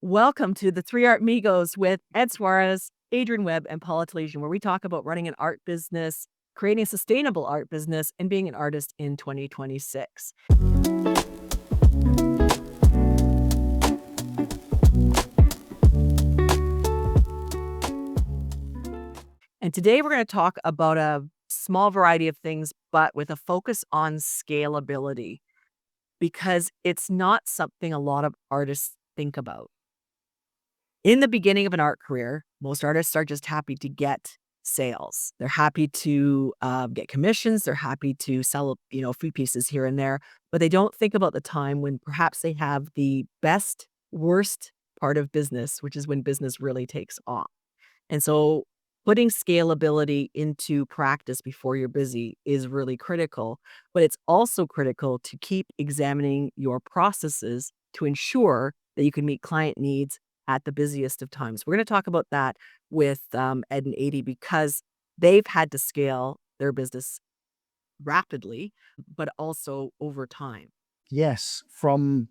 Welcome to the Three Artmigos with Ed Swarez, Adrian Webb, and Paula Telizyn, where we talk about running an art business, creating a sustainable art business, and being an artist in 2026. And today we're going to talk about a small variety of things, but with a focus on scalability, because it's not something a lot of artists think about. In the beginning of an art career, most artists are just happy to get sales. They're happy to get commissions. They're happy to sell, a few pieces here and there, but they don't think about the time when perhaps they have the best, worst part of business, which is when business really takes off. And so putting scalability into practice before you're busy is really critical, but it's also critical to keep examining your processes to ensure that you can meet client needs at the busiest of times. We're going to talk about that with Ed and Adi because they've had to scale their business rapidly, but also over time. Yes, from,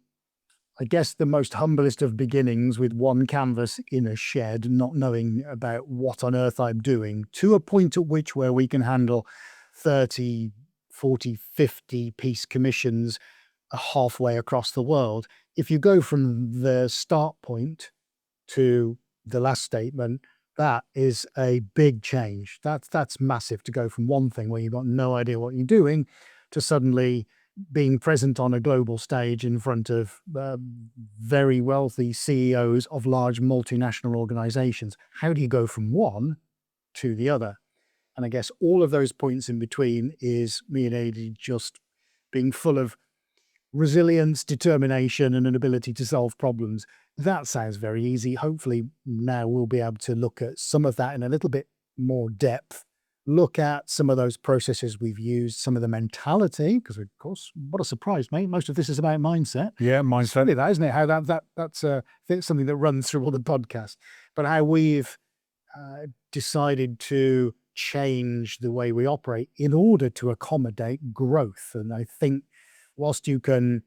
I guess, the most humblest of beginnings with one canvas in a shed, not knowing about what on earth I'm doing, to a point at which where we can handle 30, 40, 50 piece commissions halfway across the world. If you go from the start point to the last statement, that is a big change. That's massive to go from one thing where you've got no idea what you're doing to suddenly being present on a global stage in front of very wealthy CEOs of large multinational organizations. How do you go from one to the other? And I guess all of those points in between is me and Adi just being full of resilience, determination, and an ability to solve problems. That sounds very easy. Hopefully now we'll be able to look at some of that in a little bit more depth, look at some of those processes we've used, some of the mentality, because of course, what a surprise, mate. Most of this is about mindset. Yeah, mindset. Really that, isn't it? How that's something that runs through all the podcast, but how we've decided to change the way we operate in order to accommodate growth. And I think whilst you can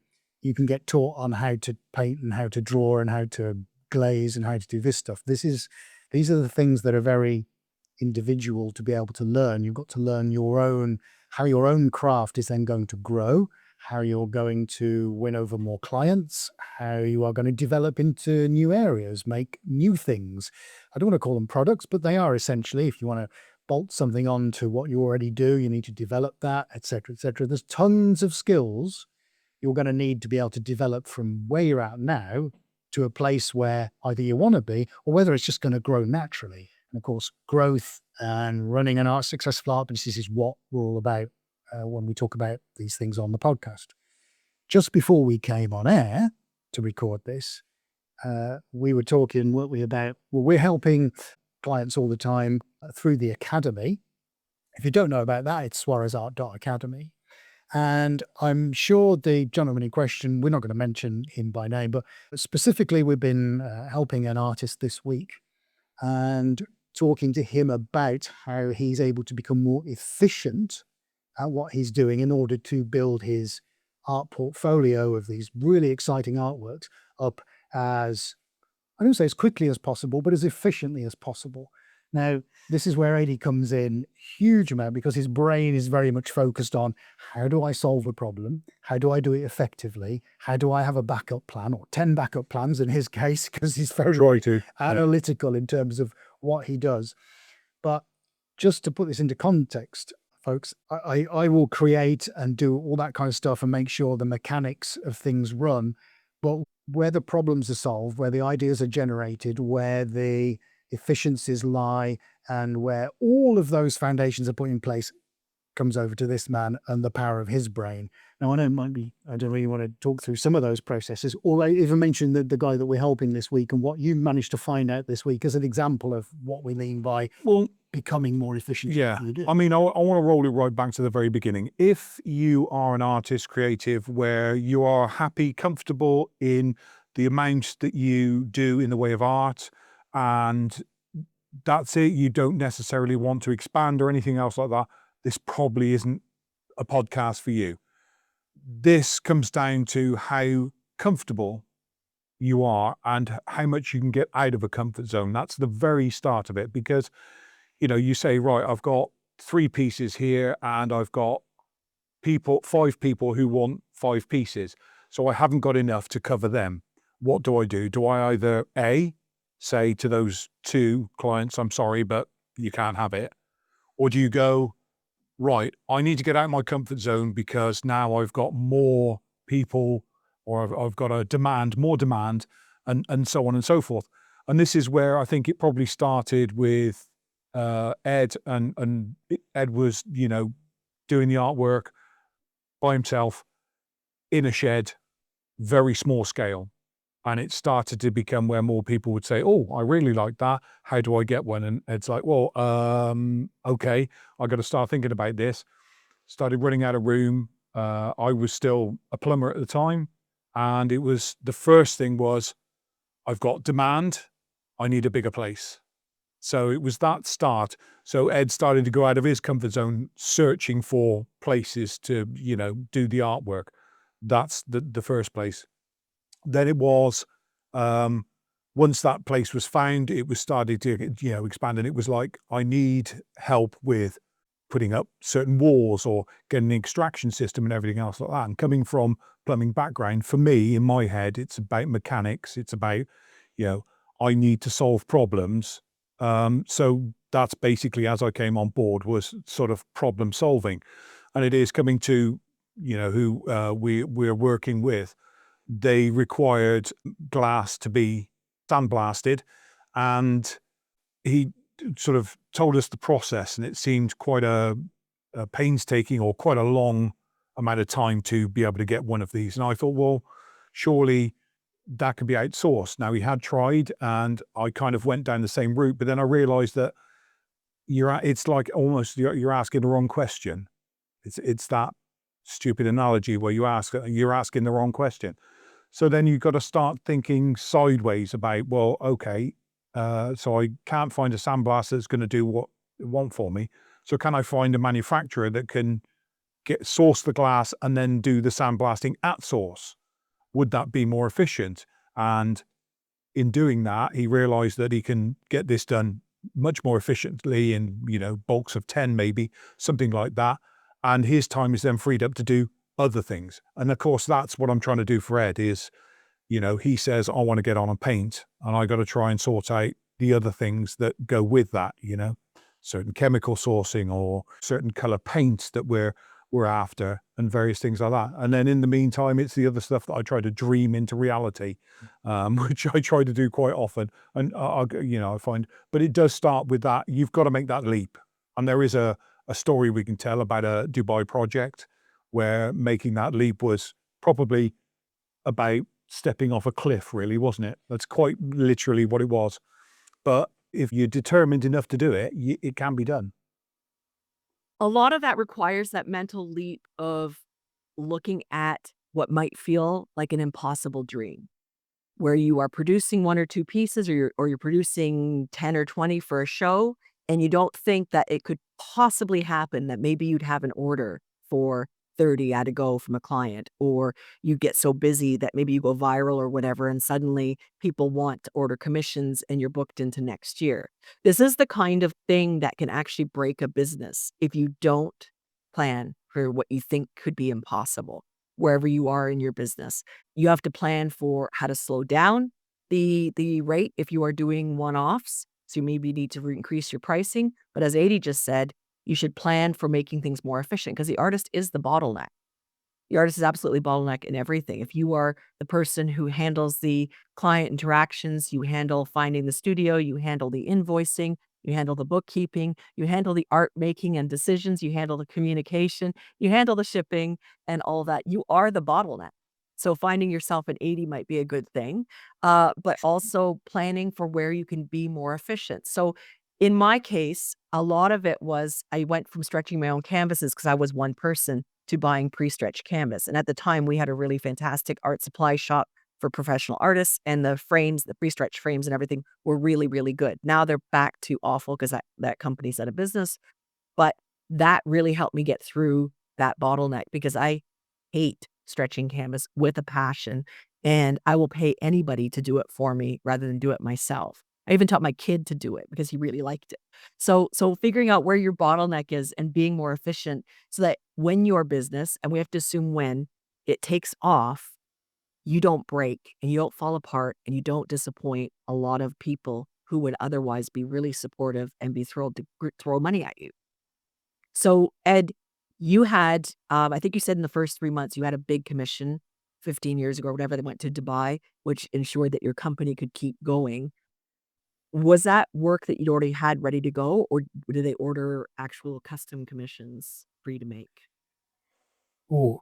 get taught on how to paint and how to draw and how to glaze and how to do this stuff, these are the things that are very individual to be able to learn. You've got to learn how your own craft is then going to grow, how you're going to win over more clients, how you are going to develop into new areas, make new things. I don't want to call them products, but they are essentially, if you want to bolt something onto what you already do, you need to develop that, etc., etc. There's tons of skills you're going to need to be able to develop from where you're at now to a place where either you want to be or whether it's just going to grow naturally. And of course, growth and running an successful art business is what we're all about when we talk about these things on the podcast. Just before we came on air to record this, we were talking, weren't we, about, well, we're helping clients all the time through the academy. If you don't know about that, it's swarezart.academy. And I'm sure the gentleman in question, we're not going to mention him by name, but specifically we've been helping an artist this week and talking to him about how he's able to become more efficient at what he's doing in order to build his art portfolio of these really exciting artworks up as, I don't say as quickly as possible, but as efficiently as possible. Now, this is where Adi comes in huge amount because his brain is very much focused on how do I solve a problem? How do I do it effectively? How do I have a backup plan, or 10 backup plans in his case, because he's very analytical in terms of what he does. But just to put this into context, folks, I will create and do all that kind of stuff and make sure the mechanics of things run. But where the problems are solved, where the ideas are generated, where the efficiencies lie, and where all of those foundations are put in place, comes over to this man and the power of his brain. Now, I don't really want to talk through some of those processes, or I even mention the guy that we're helping this week and what you managed to find out this week as an example of what we mean by becoming more efficient. Yeah, I mean, I want to roll it right back to the very beginning. If you are an artist, creative, where you are happy, comfortable in the amount that you do in the way of art, and that's it, you don't necessarily want to expand or anything else like that, this probably isn't a podcast for you. This comes down to how comfortable you are and how much you can get out of a comfort zone. That's the very start of it, because, you say, right, I've got 3 pieces here and I've got 5 people who want 5 pieces. So I haven't got enough to cover them. What do? Do I either A, say to those 2 clients, I'm sorry, but you can't have it? Or do you go, right, I need to get out of my comfort zone because now I've got more people, or I've got more demand, and so on and so forth. And this is where I think it probably started with Ed, and Ed was, doing the artwork by himself in a shed, very small scale. And it started to become where more people would say, oh, I really like that. How do I get one? And it's like, well, okay, I got to start thinking about this. Started running out of room. I was still a plumber at the time. And the first thing was, I've got demand. I need a bigger place. So it was that start. So Ed started to go out of his comfort zone, searching for places to, do the artwork. That's the first place. Then it was, once that place was found, it was started to, expand. And it was like, I need help with putting up certain walls or getting an extraction system and everything else like that. And coming from plumbing background, for me, in my head, it's about mechanics. It's about, I need to solve problems. So that's basically, as I came on board, was sort of problem solving. And it is coming to, who we're working with. They required glass to be sandblasted, and he sort of told us the process, and it seemed quite a painstaking, or quite a long amount of time to be able to get one of these. And I thought, well, surely that could be outsourced. Now, he had tried, and I kind of went down the same route, but then I realized that it's like almost you're asking the wrong question. It's that stupid analogy where you're asking the wrong question. So then you've got to start thinking sideways about, well, okay, so I can't find a sandblaster that's going to do what it wants for me. So can I find a manufacturer that can source the glass and then do the sandblasting at source? Would that be more efficient? And in doing that, he realized that he can get this done much more efficiently in, bulks of 10, maybe, something like that. And his time is then freed up to do other things. And of course, that's what I'm trying to do for Ed is, he says, I want to get on and paint, and I got to try and sort out the other things that go with that, certain chemical sourcing or certain color paints that we're after, and various things like that. And then in the meantime, it's the other stuff that I try to dream into reality, which I try to do quite often. And I find, but it does start with that. You've got to make that leap. And there is a story we can tell about a Dubai project where making that leap was probably about stepping off a cliff, really, wasn't it? That's quite literally what it was. But if you're determined enough to do it, it can be done. A lot of that requires that mental leap of looking at what might feel like an impossible dream, where you are producing 1 or 2 pieces, or you're producing 10 or 20 for a show, and you don't think that it could possibly happen, that maybe you'd have an order for 30 at a go from a client, or you get so busy that maybe you go viral or whatever, and suddenly people want to order commissions and you're booked into next year. This is the kind of thing that can actually break a business if you don't plan for what you think could be impossible wherever you are in your business. You have to plan for how to slow down the rate if you are doing one-offs. So you maybe need to increase your pricing. But as Adi just said, you should plan for making things more efficient, because the artist is the bottleneck. The artist is absolutely bottleneck in everything. If you are the person who handles the client interactions, you handle finding the studio, you handle the invoicing, you handle the bookkeeping, you handle the art making and decisions, you handle the communication, you handle the shipping and all that. You are the bottleneck. So finding yourself an 80 might be a good thing, but also planning for where you can be more efficient. So in my case, a lot of it was I went from stretching my own canvases because I was one person to buying pre-stretched canvas. And at the time, we had a really fantastic art supply shop for professional artists, and the frames, the pre-stretched frames and everything were really, really good. Now they're back to awful because that company's out of business. But that really helped me get through that bottleneck, because I hate stretching canvas with a passion. and I will pay anybody to do it for me rather than do it myself. I even taught my kid to do it because he really liked it. So figuring out where your bottleneck is and being more efficient so that when your business, and we have to assume when it takes off, you don't break and you don't fall apart and you don't disappoint a lot of people who would otherwise be really supportive and be thrilled to throw money at you. So, Ed, you had, I think you said in the first 3 months, you had a big commission 15 years ago or whatever that went to Dubai, which ensured that your company could keep going. Was that work that you'd already had ready to go, or did they order actual custom commissions for you to make? Oh,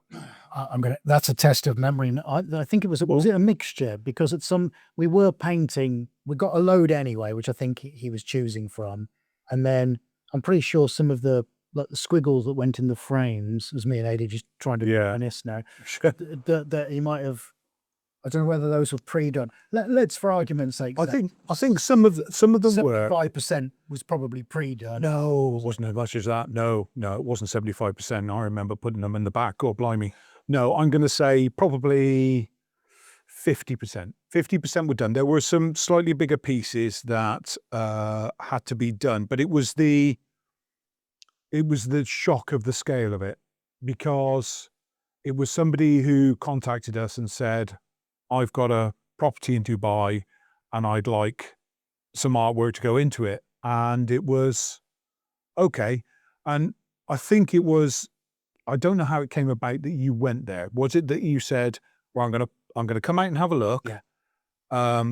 I'm gonna. That's a test of memory. And I think it was. Was it a mixture? Because at some we were painting. We got a load anyway, which I think he was choosing from, and then I'm pretty sure some of the like the squiggles that went in the frames was me and Adi just trying to Yeah. reminisce now. That he might have. I don't know whether those were pre-done. Let's, for argument's sake, I think some of them were. 75% was probably pre-done. No, it wasn't as much as that. No, it wasn't 75%. I remember putting them in the back. God blimey. No, I'm going to say probably 50%. 50% were done. There were some slightly bigger pieces that had to be done, but it was the shock of the scale of it, because it was somebody who contacted us and said, I've got a property in Dubai and I'd like some artwork to go into it. And it was okay. And I think it was, I don't know how it came about that you went there. Was it that you said, well, I'm gonna come out and have a look? Yeah.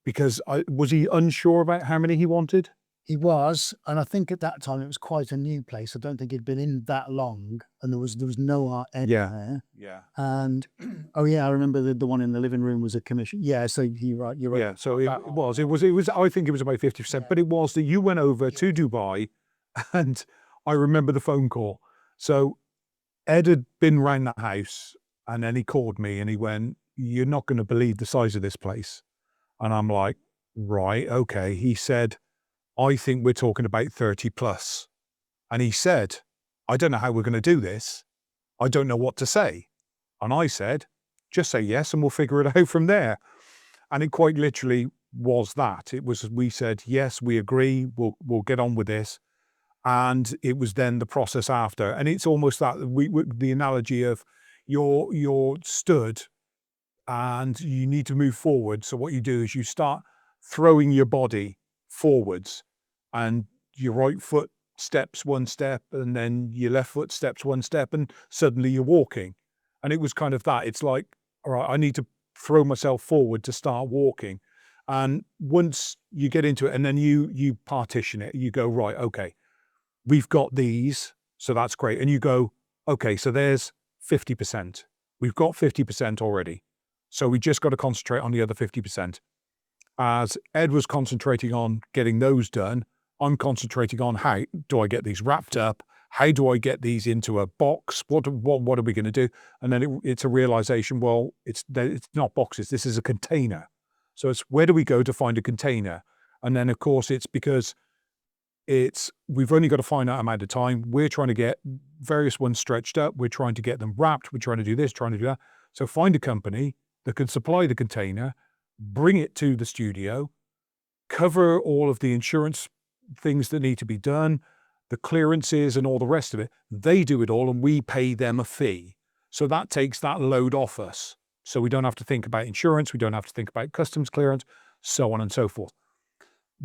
Because was he unsure about how many he wanted? He was, and I think at that time it was quite a new place. I don't think he'd been in that long, and there was no art there. Yeah. And oh yeah, I remember the one in the living room was a commission. Yeah, so you're right. Yeah. So it was. I think it was about 50%, but it was that you went over to Dubai, and I remember the phone call. So Ed had been round that house, and then he called me and he went, "You're not going to believe the size of this place." And I'm like, "Right, okay." He said, I think we're talking about 30 plus. And he said, I don't know how we're going to do this. I don't know what to say. And I said, just say yes and we'll figure it out from there. And it quite literally was that. It was, we said, yes, we agree. We'll get on with this. And it was then the process after. And it's almost that the analogy of you're stood and you need to move forward. So what you do is you start throwing your body forwards, and your right foot steps one step and then your left foot steps one step and suddenly you're walking. And it was kind of that. It's like, all right, I need to throw myself forward to start walking. And once you get into it and then you partition it, you go, right, okay, we've got these, so that's great. And you go, okay, so there's 50%. We've got 50% already. So we just got to concentrate on the other 50%. As Ed was concentrating on getting those done, I'm concentrating on how do I get these wrapped up? How do I get these into a box? What are we going to do? And then it's a realization, well, it's not boxes. This is a container. So it's where do we go to find a container? And then, of course, it's because we've only got a finite amount of time. We're trying to get various ones stretched up. We're trying to get them wrapped. We're trying to do this, trying to do that. So find a company that can supply the container, bring it to the studio, cover all of the insurance things that need to be done, the clearances and all the rest of it. They do it all and we pay them a fee. So that takes that load off us. So we don't have to think about insurance. We don't have to think about customs clearance, so on and so forth.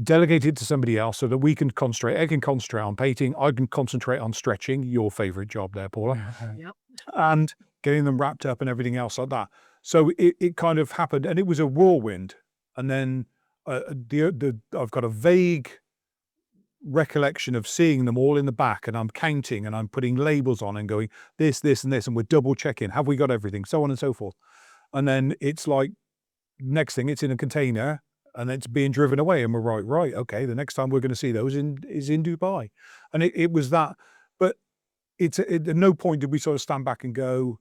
Delegate it to somebody else so that we can concentrate. I can concentrate on painting. I can concentrate on stretching, your favorite job there, Paula. Yep. And getting them wrapped up and everything else like that. So it kind of happened, and it was a whirlwind. And then I've got a vague recollection of seeing them all in the back, and I'm counting and I'm putting labels on and going this, this, and this, and we're double checking. Have we got everything? So on and so forth. And then it's like next thing, it's in a container and it's being driven away, and we're right. Okay, the next time we're going to see those is in Dubai, and it was that. But at no point did we sort of stand back and go,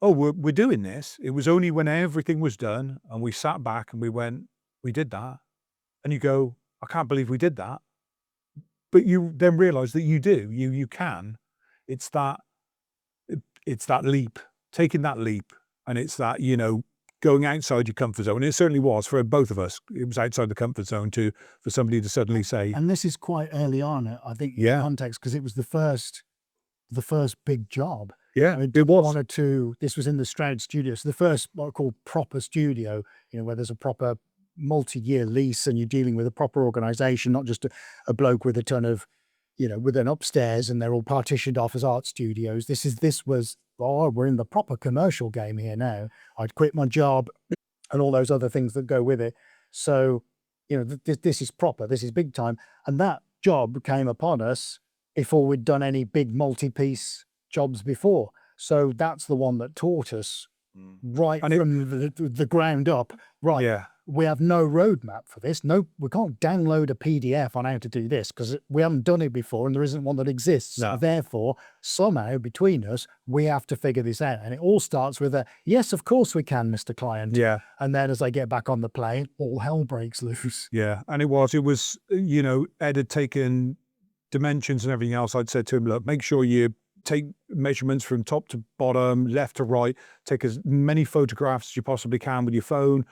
oh, we're doing this. It was only when everything was done and we sat back and we went, we did that. And you go, I can't believe we did that. But you then realize that you do, you can. It's that leap, taking that leap. And it's that, going outside your comfort zone. And it certainly was for both of us. It was outside the comfort zone for somebody to suddenly say, And this is quite early on, I think, in context, because it was the first big job. yeah, I mean, it was. this was in the Stroud studio. So the first what I call proper studio, where there's a proper multi-year lease and you're dealing with a proper organization, not just a bloke with a ton of, with an upstairs and they're all partitioned off as art studios. This was, we're in the proper commercial game here now. I'd quit my job and all those other things that go with it. So, this is proper, this is big time. And that job came upon us before we'd done any big multi-piece jobs before. So that's the one that taught us right from the ground up. Right. Yeah. We have no roadmap for this. No, we can't download a PDF on how to do this because we haven't done it before and there isn't one that exists. No. Therefore, somehow between us, we have to figure this out. And it all starts with a, yes, of course we can, Mr. Client. Yeah. And then as I get back on the plane, all hell breaks loose. Yeah. And it was, Ed had taken dimensions and everything else. I'd said to him, look, make sure you take measurements from top to bottom, left to right, take as many photographs as you possibly can with your phone,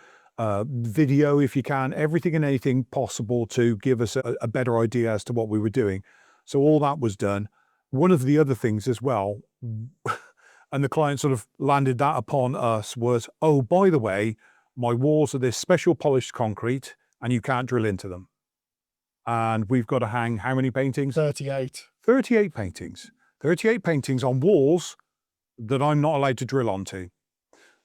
video if you can, everything and anything possible to give us a better idea as to what we were doing. So all that was done. One of the other things as well, and the client sort of landed that upon us, was, oh, by the way, my walls are this special polished concrete and you can't drill into them. And we've got to hang how many paintings? 38. 38 paintings. 38 paintings on walls that I'm not allowed to drill onto.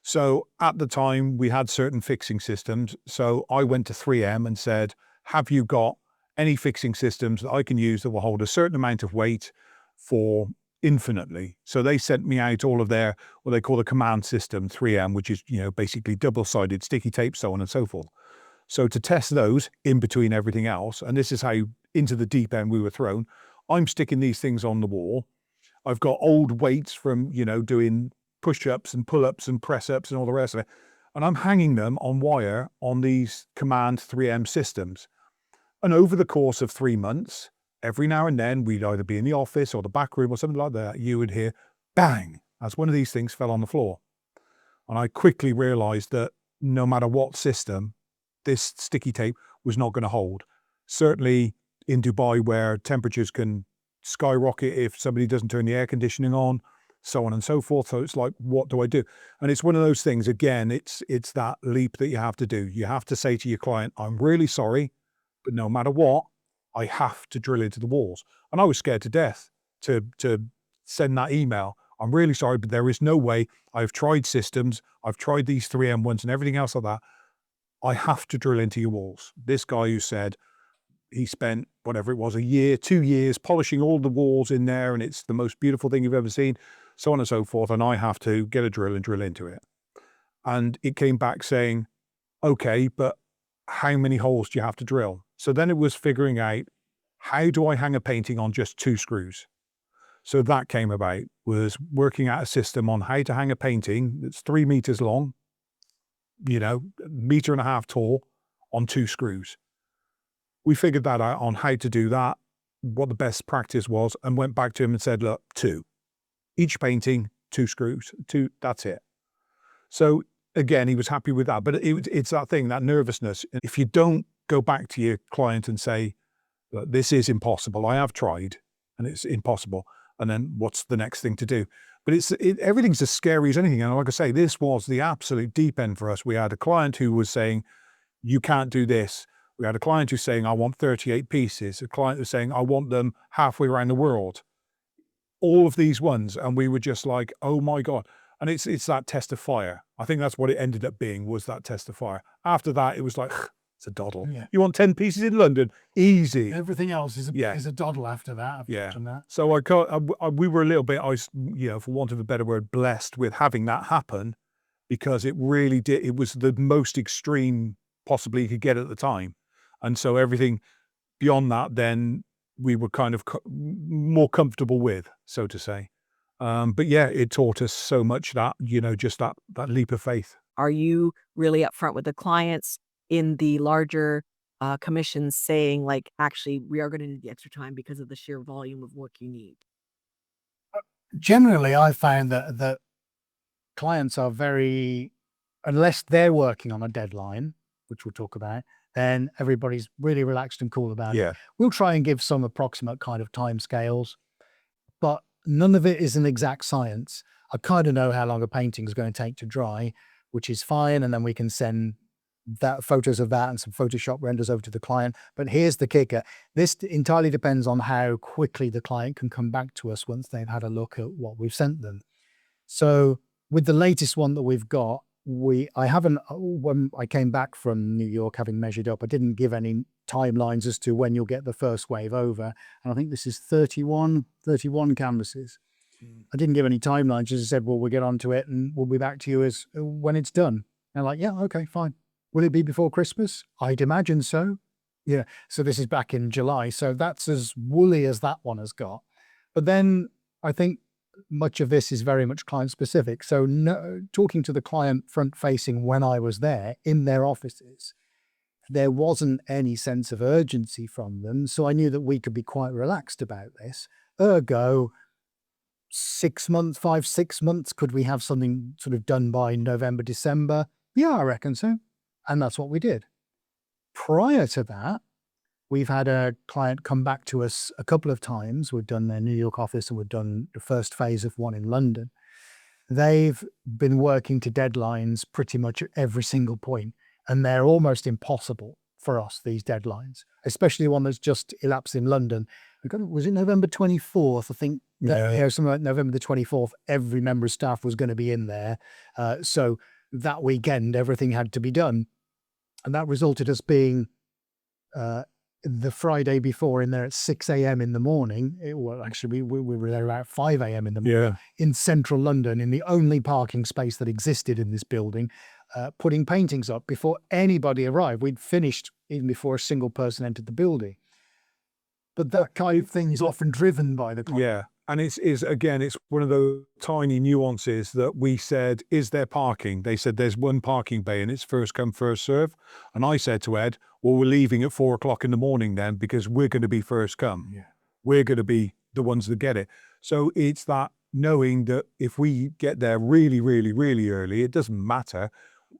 So at the time we had certain fixing systems. So I went to 3M and said, have you got any fixing systems that I can use that will hold a certain amount of weight for infinitely? So they sent me out all of their, what they call the command system, 3M, which is, basically double-sided sticky tape, so on and so forth. So to test those in between everything else, and this is how into the deep end we were thrown, I'm sticking these things on the wall. I've got old weights from, doing push-ups and pull-ups and press-ups and all the rest of it. And I'm hanging them on wire on these command 3M systems. And over the course of 3 months, every now and then we'd either be in the office or the back room or something like that, you would hear bang, as one of these things fell on the floor. And I quickly realized that no matter what system, this sticky tape was not going to hold. Certainly in Dubai, where temperatures can skyrocket if somebody doesn't turn the air conditioning on, so on and so forth. So it's like, what do I do? And it's one of those things, again, it's that leap that you have to do. You have to say to your client, I'm really sorry, but no matter what, I have to drill into the walls. And I was scared to death to send that email. I'm really sorry, but there is no way. I've tried systems. I've tried these 3M ones and everything else like that. I have to drill into your walls. This guy who said he spent whatever it was, a year, 2 years polishing all the walls in there and it's the most beautiful thing you've ever seen, so on and so forth. And I have to get a drill and drill into it. And it came back saying, okay, but how many holes do you have to drill? So then it was figuring out, how do I hang a painting on just 2 screws? So that came about, was working out a system on how to hang a painting that's 3 meters long, 1.5 meters tall on 2 screws. We figured that out on how to do that, what the best practice was, and went back to him and said, look, 2. Each painting, 2 screws, 2, that's it. So again, he was happy with that. But it's that thing, that nervousness. If you don't go back to your client and say, look, this is impossible, I have tried and it's impossible, and then what's the next thing to do? But everything's as scary as anything. And like I say, this was the absolute deep end for us. We had a client who was saying, you can't do this. We had a client who's saying, I want 38 pieces. A client who's saying, I want them halfway around the world. All of these ones. And we were just like, oh my God. And it's that test of fire. I think that's what it ended up being, was that test of fire. After that, it was like, it's a doddle. Yeah. You want 10 pieces in London? Easy. Everything else is a doddle after that. So we were a little bit, for want of a better word, blessed with having that happen, because it really did. It was the most extreme possibly you could get at the time. And so everything beyond that, then we were kind of more comfortable with, so to say. But yeah, it taught us so much that, just that leap of faith. Are you really upfront with the clients in the larger commissions saying, like, actually, we are going to need the extra time because of the sheer volume of work you need? Generally, I found that clients are very unless they're working on a deadline, which we'll talk about, then everybody's really relaxed and cool about it. Yeah. We'll try and give some approximate kind of timescales, but none of it is an exact science. I kind of know how long a painting is going to take to dry, which is fine. And then we can send that photos of that and some Photoshop renders over to the client. But here's the kicker. This entirely depends on how quickly the client can come back to us once they've had a look at what we've sent them. So with the latest one that we've got, I haven't, when I came back from New York, having measured up, I didn't give any timelines as to when you'll get the first wave over. And I think this is 31 canvases. I didn't give any timelines, just said, well, we'll get onto it and we'll be back to you as when it's done. And like, yeah, okay, fine. Will it be before Christmas? I'd imagine so. Yeah. So this is back in July. So that's as woolly as that one has got. But then I think much of this is very much client specific. So talking to the client front facing when I was there in their offices, there wasn't any sense of urgency from them. So I knew that we could be quite relaxed about this. Ergo, 6 months, 5-6 months, could we have something sort of done by November, December? Yeah, I reckon so. And that's what we did. Prior to that, we've had a client come back to us a couple of times. We've done their New York office and we've done the first phase of one in London. They've been working to deadlines pretty much at every single point, and they're almost impossible for us, these deadlines, especially the one that's just elapsed in London. Was it November 24th? I think something like November the 24th, every member of staff was going to be in there. So that weekend, everything had to be done. And that resulted us being the Friday before in there at 6 a.m. in the morning. Actually, we were there about 5 a.m. in the morning in central London, in the only parking space that existed in this building, putting paintings up before anybody arrived. We'd finished even before a single person entered the building. But that kind of thing is often driven by the client. Yeah. And it's one of those tiny nuances that we said, is there parking? They said there's one parking bay and it's first come, first serve. And I said to Ed, well, we're leaving at 4 o'clock in the morning then, because we're going to be first come. Yeah. We're going to be the ones that get it. So it's that knowing that if we get there really, really, really early, it doesn't matter.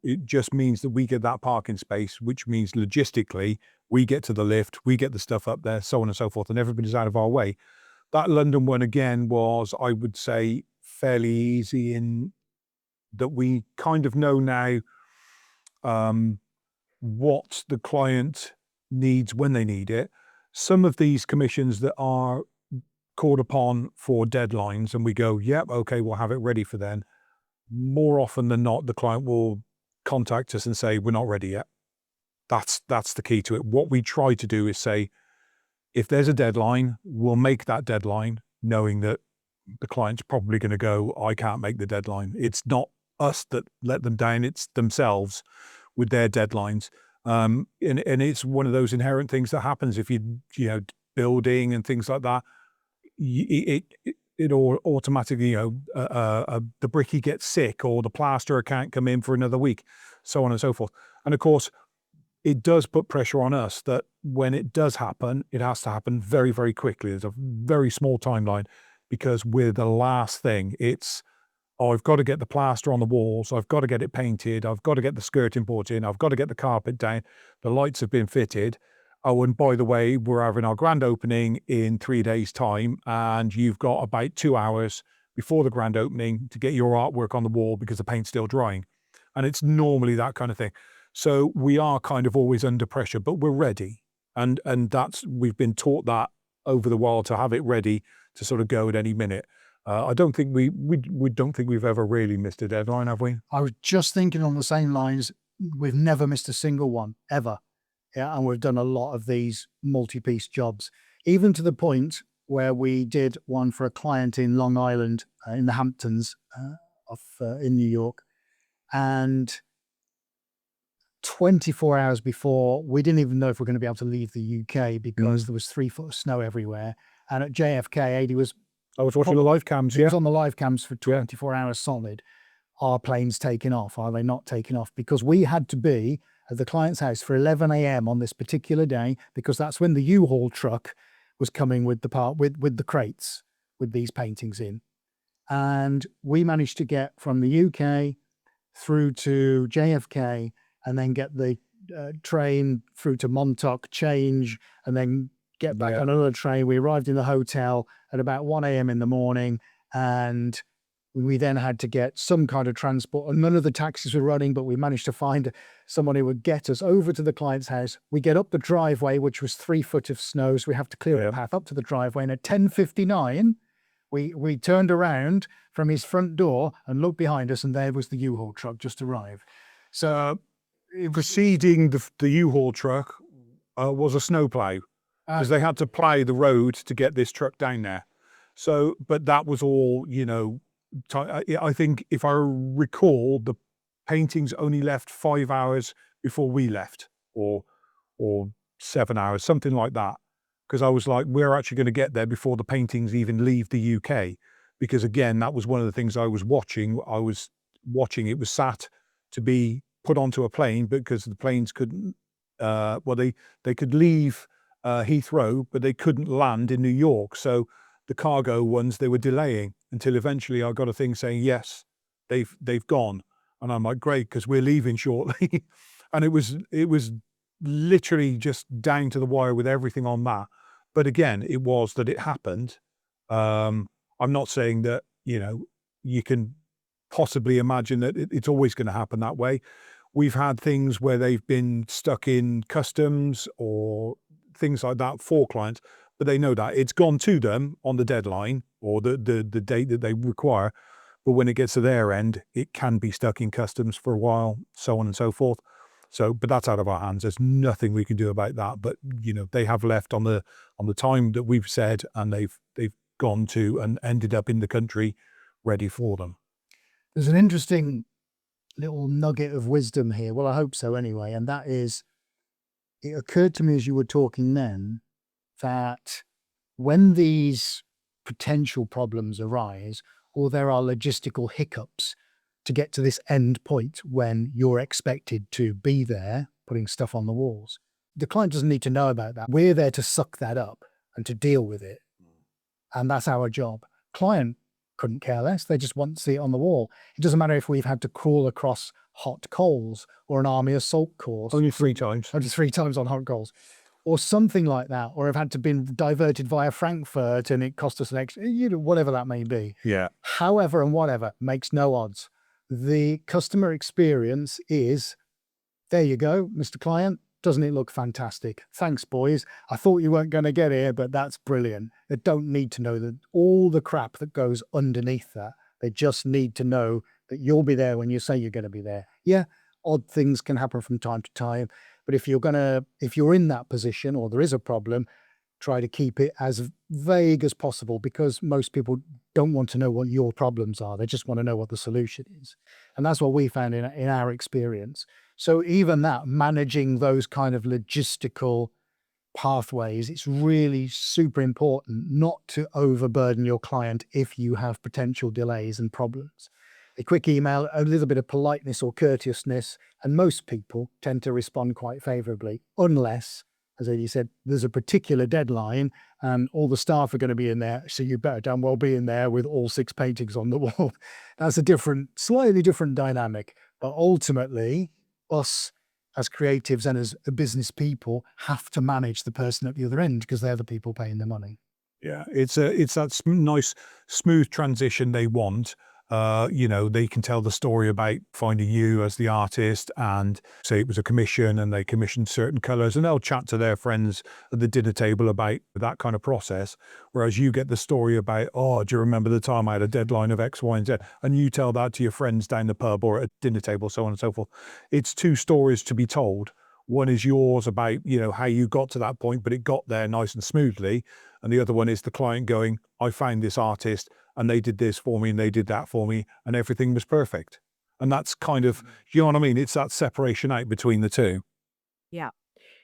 It just means that we get that parking space, which means logistically, we get to the lift, we get the stuff up there, so on and so forth, and everybody's out of our way. That London one, again, was, I would say, fairly easy in that we kind of know now what the client needs when they need it. Some of these commissions that are called upon for deadlines and we go, yep, okay, we'll have it ready for then. More often than not, the client will contact us and say, we're not ready yet. That's the key to it. What we try to do is say, if there's a deadline, we'll make that deadline, knowing that the client's probably going to go, I can't make the deadline. It's not us that let them down, it's themselves with their deadlines. And it's one of those inherent things that happens if you building and things like that. It all automatically, the brickie gets sick or the plasterer can't come in for another week, so on and so forth. And of course, it does put pressure on us that when it does happen, it has to happen very, very quickly. There's a very small timeline because we're the last thing. It's, I've got to get the plaster on the walls. I've got to get it painted. I've got to get the skirting put in. I've got to get the carpet down. The lights have been fitted. Oh, and by the way, we're having our grand opening in 3 days' time, and you've got about 2 hours before the grand opening to get your artwork on the wall because the paint's still drying. And it's normally that kind of thing. So we are kind of always under pressure, but we're ready. And we've been taught that over the while to have it ready to sort of go at any minute. I don't think we don't think we've ever really missed a deadline, have we? I was just thinking on the same lines. We've never missed a single one ever. Yeah. And we've done a lot of these multi-piece jobs, even to the point where we did one for a client in Long Island, in the Hamptons, in New York. And 24 hours before, we didn't even know if we're going to be able to leave the UK because there was 3 foot of snow everywhere. And at JFK, I was watching the live cams, He was on the live cams for 24 hours solid. Are planes taking off? Are they not taking off? Because we had to be at the client's house for 11 a.m. on this particular day, because that's when the U-Haul truck was coming with with the crates with these paintings in. And we managed to get from the UK through to JFK, and then get the train through to Montauk, change, and then get back on another train. We arrived in the hotel at about 1 a.m. in the morning, and we then had to get some kind of transport, and none of the taxis were running, but we managed to find someone who would get us over to the client's house. We get up the driveway, which was 3 foot of snow, so we have to clear a path up to the driveway. And at 10:59, we turned around from his front door and looked behind us, and there was the U-Haul truck just arrived. So Preceding the U-Haul truck was a snowplow, because they had to plow the road to get this truck down there. So, but that was all, I think if I recall, the paintings only left 5 hours before we left, or 7 hours, something like that. Because I was like, we're actually going to get there before the paintings even leave the UK. Because again, that was one of the things I was watching. It was sat to be put onto a plane, because the planes couldn't, they could leave Heathrow, but they couldn't land in New York. So the cargo ones, they were delaying until eventually I got a thing saying, yes, they've gone. And I'm like, great, because we're leaving shortly. And it was literally just down to the wire with everything on that. But again, it was that it happened. I'm not saying that, you can possibly imagine that it's always going to happen that way. We've had things where they've been stuck in customs or things like that for clients, but they know that it's gone to them on the deadline or the date that they require. But when it gets to their end, it can be stuck in customs for a while, so on and so forth. So, but that's out of our hands. There's nothing we can do about that. But they have left on the time that we've said, and they've gone to and ended up in the country ready for them. There's an interesting little nugget of wisdom here. Well, I hope so anyway. And that is, it occurred to me as you were talking then that when these potential problems arise, or there are logistical hiccups to get to this end point when you're expected to be there, putting stuff on the walls, the client doesn't need to know about that. We're there to suck that up and to deal with it. And that's our job. Client couldn't care less. They just want to see it on the wall. It doesn't matter if we've had to crawl across hot coals or an army assault course. Only 3 times. Only 3 times on hot coals. Or something like that. Or have had to been diverted via Frankfurt and it cost us an extra, whatever that may be. Yeah. However and whatever, makes no odds. The customer experience is, there you go, Mr. Client. Doesn't it look fantastic? Thanks, boys. I thought you weren't going to get here, but that's brilliant. They don't need to know that all the crap that goes underneath that. They just need to know that you'll be there when you say you're going to be there. Yeah, odd things can happen from time to time, but if you're in that position or there is a problem, try to keep it as vague as possible, because most people don't want to know what your problems are. They just want to know what the solution is. And that's what we found in our experience. So even that, managing those kind of logistical pathways, it's really super important not to overburden your client if you have potential delays and problems. A quick email, a little bit of politeness or courteousness, and most people tend to respond quite favorably, unless, as Eddie said, there's a particular deadline and all the staff are going to be in there, so you better damn well be in there with all 6 paintings on the wall. That's a slightly different dynamic. But ultimately, us as creatives and as business people have to manage the person at the other end, because they're the people paying the money. Yeah, it's that nice, smooth transition they want. They can tell the story about finding you as the artist, and say it was a commission and they commissioned certain colors, and they'll chat to their friends at the dinner table about that kind of process. Whereas you get the story about, oh, do you remember the time I had a deadline of X, Y, and Z? And you tell that to your friends down the pub or at a dinner table, so on and so forth. It's 2 stories to be told. One is yours about, how you got to that point, but it got there nice and smoothly. And the other one is the client going, I found this artist and they did this for me and they did that for me and everything was perfect. And that's kind of, you know what I mean? It's that separation out between the two. Yeah.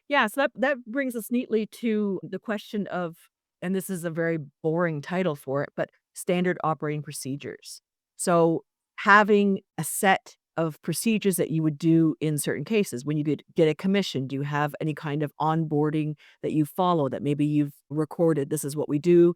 Yeah. So that brings us neatly to the question of, and this is a very boring title for it, but standard operating procedures. So having a set of procedures that you would do in certain cases. When you get a commission, do you have any kind of onboarding that you follow, that maybe you've recorded, this is what we do,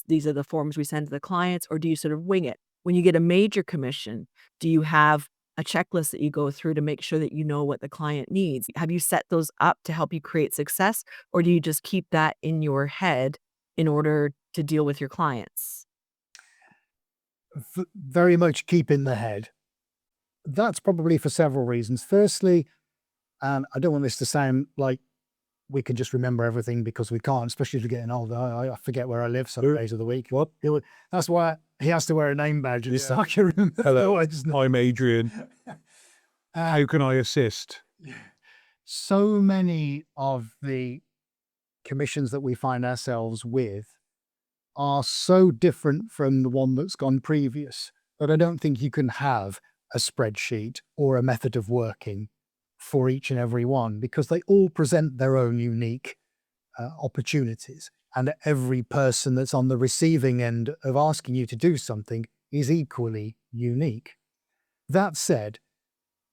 these are the forms we send to the clients, or do you sort of wing it? When you get a major commission, do you have a checklist that you go through to make sure that you know what the client needs? Have you set those up to help you create success, or do you just keep that in your head in order to deal with your clients? Very much keep in the head. That's probably for several reasons. Firstly, and I don't want this to sound like we can just remember everything, because we can't, especially as we're getting older. I forget where I live some days of the week. What? That's why he has to wear a name badge. Yeah. So I can remember. Hello, Otherwise, I'm Adrian. How can I assist? so many of the commissions that we find ourselves with are so different from the one that's gone previous that I don't think you can have a spreadsheet or a method of working for each and every one, because they all present their own unique opportunities. And every person that's on the receiving end of asking you to do something is equally unique. That said,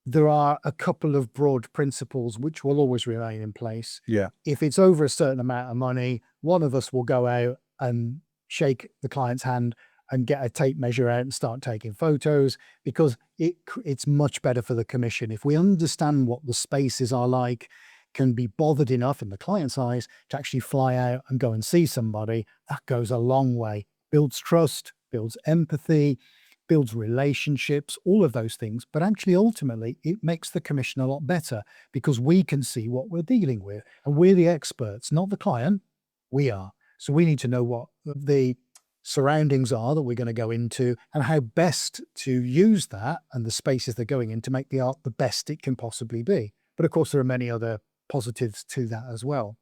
there are a couple of broad principles which will always remain in place. Yeah. If it's over a certain amount of money, one of us will go out and shake the client's hand and get a tape measure out and start taking photos, because it's much better for the commission. If we understand what the spaces are like, can be bothered enough in the client's eyes to actually fly out and go and see somebody, that goes a long way. Builds trust, builds empathy, builds relationships, all of those things. But actually, ultimately, it makes the commission a lot better, because we can see what we're dealing with. And we're the experts, not the client. We are. So we need to know what the surroundings are that we're going to go into, and how best to use that and the spaces they're going in to make the art the best it can possibly be. But of course, there are many other positives to that as well.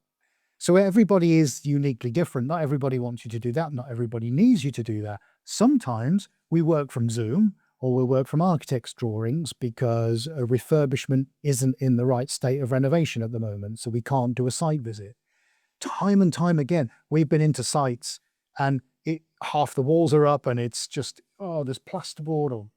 So everybody is uniquely different. Not everybody wants you to do that. Not everybody needs you to do that. Sometimes we work from Zoom, or we work from architect's drawings because a refurbishment isn't in the right state of renovation at the moment, so we can't do a site visit. Time and time again, we've been into sites and half the walls are up and it's just, there's plasterboard or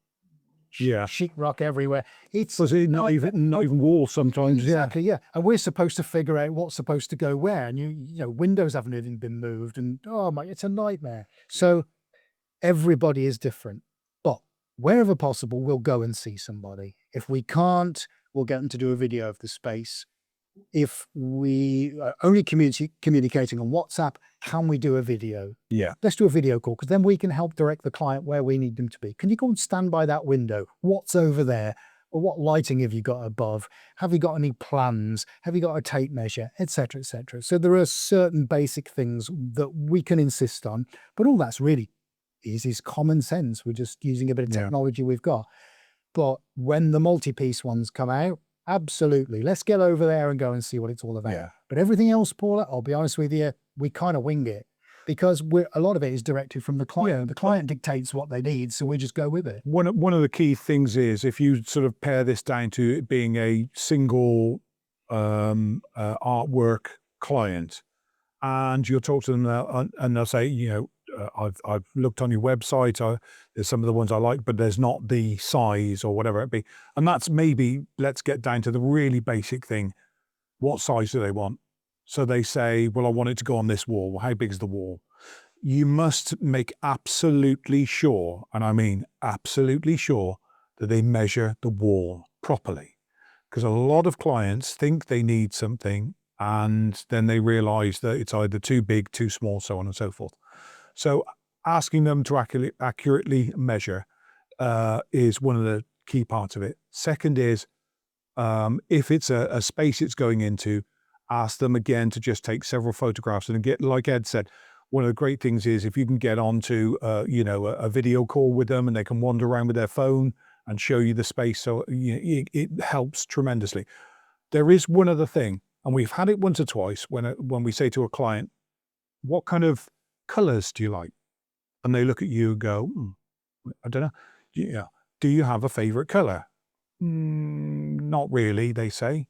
sheetrock everywhere. It's not even walls sometimes. Exactly, yeah. And we're supposed to figure out what's supposed to go where. And you know, windows haven't even been moved, and it's a nightmare. So everybody is different. But wherever possible, we'll go and see somebody. If we can't, we'll get them to do a video of the space. If we are only communicating on WhatsApp, can we do a video? Yeah. Let's do a video call, because then we can help direct the client where we need them to be. Can you go and stand by that window? What's over there? Or what lighting have you got above? Have you got any plans? Have you got a tape measure, etc., etc.? So there are certain basic things that we can insist on, but all that's really is common sense. We're just using a bit of technology we've got. But when the multi-piece ones come out, absolutely, let's get over there and go and see what it's all about. Yeah. But everything else, Paula, I'll be honest with you, we kind of wing it, because a lot of it is directed from the client. Yeah. The client dictates what they need, so we just go with it. One of the key things is, if you sort of pare this down to it being a single artwork client, and you'll talk to them and they'll say, I've looked on your website, there's some of the ones I like, but there's not the size or whatever it be. And that's maybe, let's get down to the really basic thing. What size do they want? So they say, well, I want it to go on this wall. Well, how big is the wall? You must make absolutely sure, and I mean absolutely sure, that they measure the wall properly. Because a lot of clients think they need something, and then they realize that it's either too big, too small, so on and so forth. So asking them to accurately measure is one of the key parts of it. Second is, if it's a space it's going into, ask them again to just take several photographs. And get, like Ed said, one of the great things is if you can get onto a video call with them, and they can wander around with their phone and show you the space. So it helps tremendously. There is one other thing, and we've had it once or twice when we say to a client, what kind of colors do you like? And they look at you and go, I don't know. Yeah. Do you have a favorite color? Not really, they say.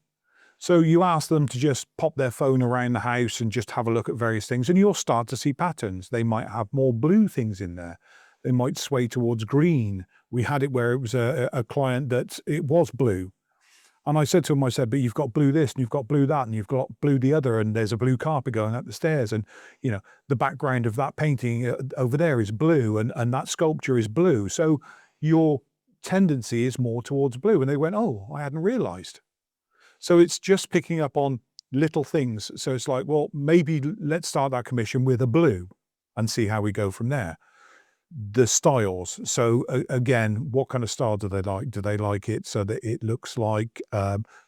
So you ask them to just pop their phone around the house and just have a look at various things, and you'll start to see patterns. They might have more blue things in there. They might sway towards green. We had it where it was a client that it was blue. And I said to him, but you've got blue this, and you've got blue that, and you've got blue the other, and there's a blue carpet going up the stairs. And, the background of that painting over there is blue, and that sculpture is blue. So you're tendency is more towards blue. And they went, oh, I hadn't realized. So it's just picking up on little things. So it's like, well, maybe let's start that commission with a blue and see how we go from there. The styles. So again, what kind of style do they like? Do they like it so that it looks like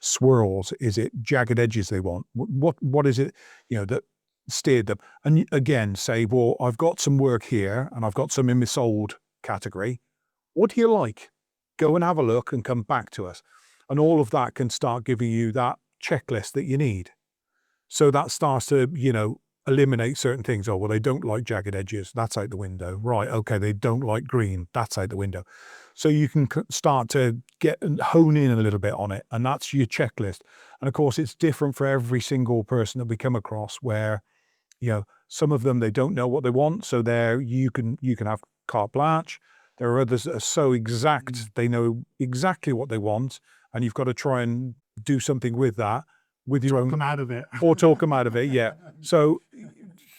swirls? Is it jagged edges they want? What is it, that steered them? And again, say, well, I've got some work here and I've got some in my sold category. What do you like? Go and have a look and come back to us. And all of that can start giving you that checklist that you need. So that starts to, eliminate certain things. Oh, well, they don't like jagged edges. That's out the window. Right. Okay. They don't like green. That's out the window. So you can start to get and hone in a little bit on it. And that's your checklist. And of course, it's different for every single person that we come across where, some of them, they don't know what they want. So there you can have carte blanche. There are others that are so exact. They know exactly what they want. And you've got to try and do something with that. With your own, Come out of it. or talk them out of it, yeah. So,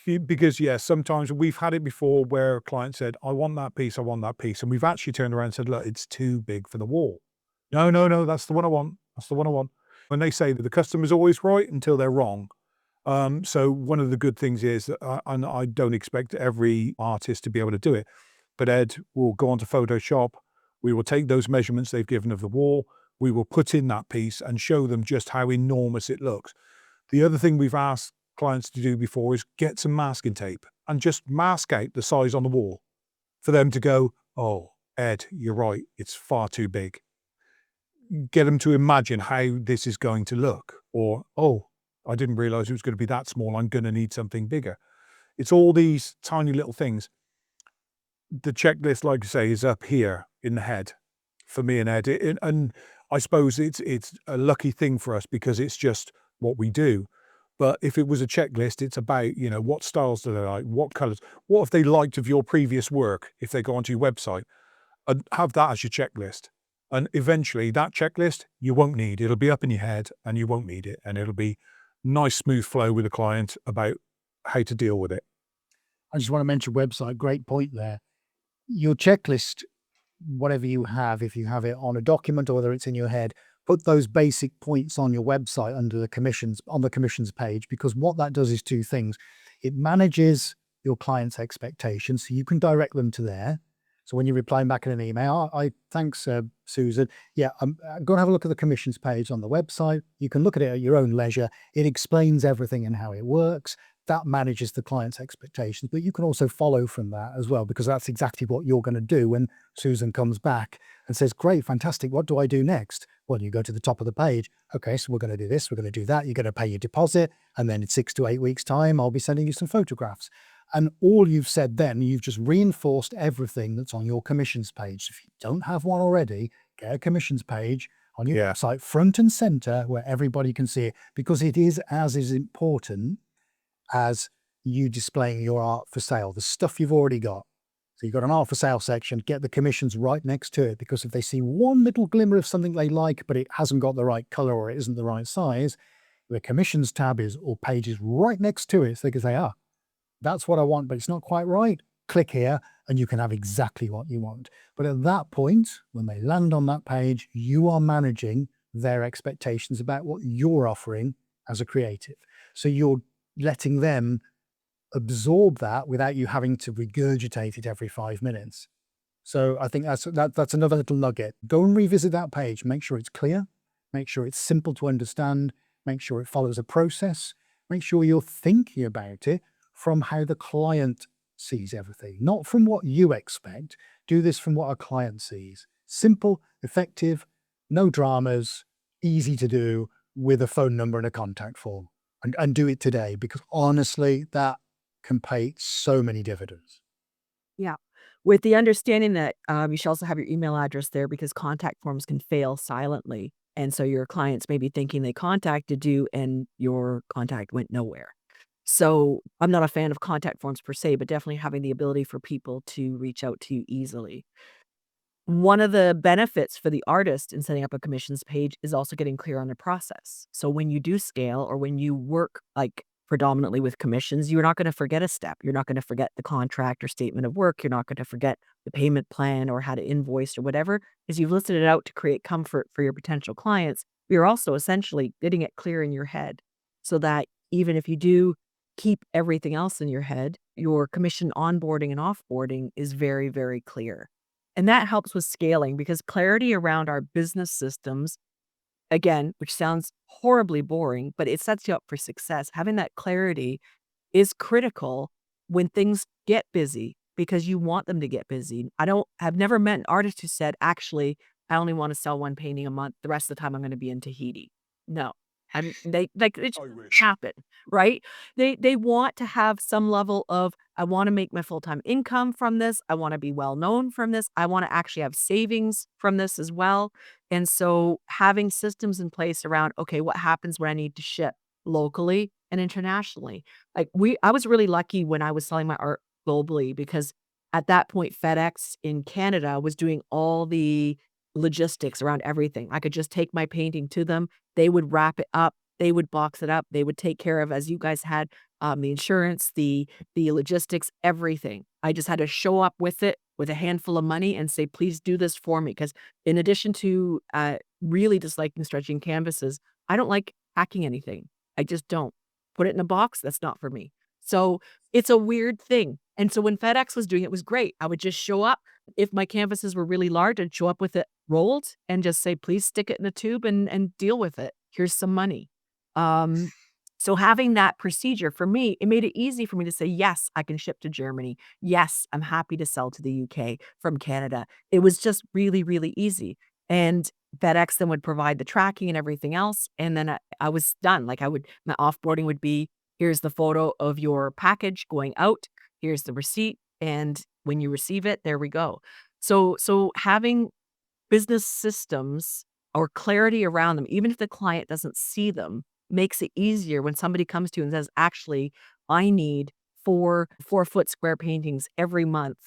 because sometimes we've had it before where a client said, I want that piece, and we've actually turned around and said, look, it's too big for the wall. No, that's the one I want. That's the one I want. When they say that the customer's always right until they're wrong. So one of the good things is that, and I don't expect every artist to be able to do it, but Ed will go onto Photoshop. We will take those measurements they've given of the wall. We will put in that piece and show them just how enormous it looks. The other thing we've asked clients to do before is get some masking tape and just mask out the size on the wall for them to go, oh, Ed, you're right, it's far too big. Get them to imagine how this is going to look, or, oh, I didn't realize it was going to be that small. I'm going to need something bigger. It's all these tiny little things. The checklist, like I say, is up here in the head for me and Ed. And I suppose it's a lucky thing for us because it's just what we do. But if it was a checklist, it's about, what styles do they like? What colors? What have they liked of your previous work if they go onto your website? And have that as your checklist. And eventually that checklist you won't need. It'll be up in your head and you won't need it. And it'll be nice, smooth flow with the client about how to deal with it. I just want to mention website. Great point there. Your checklist, whatever you have, if you have it on a document or whether it's in your head, put those basic points on your website under the commissions, on the commissions page, because what that does is two things. It manages your client's expectations, so you can direct them to there. So when you're replying back in an email, thanks, Susan. Yeah, go and have a look at the commissions page on the website. You can look at it at your own leisure. It explains everything and how it works. That manages the client's expectations, but you can also follow from that as well, because that's exactly what you're going to do when Susan comes back and says, great, fantastic, what do I do next? Well, you go to the top of the page. Okay, so we're going to do this, we're going to do that. You're going to pay your deposit, and then in 6 to 8 weeks' time, I'll be sending you some photographs. And all you've said then, you've just reinforced everything that's on your commissions page. If you don't have one already, get a commissions page on your website, front and center, where everybody can see it, because it is as important as you displaying your art for sale, the stuff you've already got. So you've got an art for sale section, get the commissions right next to it, because if they see one little glimmer of something they like, but it hasn't got the right color or it isn't the right size, the commissions tab is, or page is right next to it. So they can say, that's what I want, but it's not quite right. Click here and you can have exactly what you want. But at that point, when they land on that page, you are managing their expectations about what you're offering as a creative. So you're letting them absorb that without you having to regurgitate it every 5 minutes. So I think that's another little nugget. Go and revisit that page. Make sure it's clear. Make sure it's simple to understand. Make sure it follows a process. Make sure you're thinking about it from how the client sees everything, not from what you expect. Do this from what a client sees. Simple, effective, no dramas, easy to do, with a phone number and a contact form. And do it today, because honestly, that can pay so many dividends. Yeah. With the understanding that you should also have your email address there, because contact forms can fail silently. And so your clients may be thinking they contacted you and your contact went nowhere. So I'm not a fan of contact forms per se, but definitely having the ability for people to reach out to you easily. One of the benefits for the artist in setting up a commissions page is also getting clear on the process. So when you do scale, or when you work like predominantly with commissions, you're not going to forget a step. You're not going to forget the contract or statement of work. You're not going to forget the payment plan or how to invoice or whatever, because you've listed it out to create comfort for your potential clients. You're also essentially getting it clear in your head so that even if you do keep everything else in your head, your commission onboarding and offboarding is very, very clear. And that helps with scaling because clarity around our business systems, again, which sounds horribly boring, but it sets you up for success. Having that clarity is critical when things get busy because you want them to get busy. I've never met an artist who said, actually, I only want to sell one painting a month. The rest of the time I'm going to be in Tahiti. No. They like it I just wish. happen, right? They want to have some level of I want to make my full-time income from this. I want to be well known from this. I want to actually have savings from this as well. And so having systems in place around, okay, what happens when I need to ship locally and internationally? I was really lucky when I was selling my art globally because at that point, FedEx in Canada was doing all the logistics around everything. I could just take my painting to them. They would wrap it up. They would box it up. They would take care of, as you guys had, the insurance, the logistics, everything. I just had to show up with it with a handful of money and say, please do this for me. Because in addition to really disliking stretching canvases, I don't like hacking anything. I just don't. Put it in a box. That's not for me. So it's a weird thing. And so when FedEx was doing it, it was great. I would just show up. If my canvases were really large, I'd show up with it rolled and just say, please stick it in a tube and deal with it. Here's some money. Um, so having that procedure for me, it made it easy for me to say, yes, I can ship to Germany. Yes, I'm happy to sell to the UK from Canada. It was just really, really easy. And FedEx then would provide the tracking and everything else. And then I was done. My offboarding would be, here's the photo of your package going out. Here's the receipt. And when you receive it, there we go. So having business systems or clarity around them, even if the client doesn't see them, makes it easier when somebody comes to you and says, actually, I need 4 4-foot square paintings every month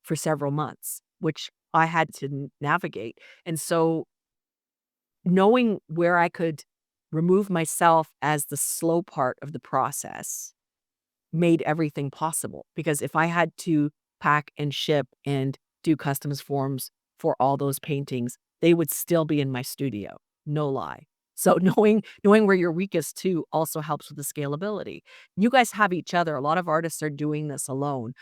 for several months, which I had to navigate. And so knowing where I could remove myself as the slow part of the process made everything possible. Because if I had to pack and ship and do customs forms for all those paintings, they would still be in my studio. No lie. So knowing where you're weakest too also helps with the scalability. You guys have each other. A lot of artists are doing this alone.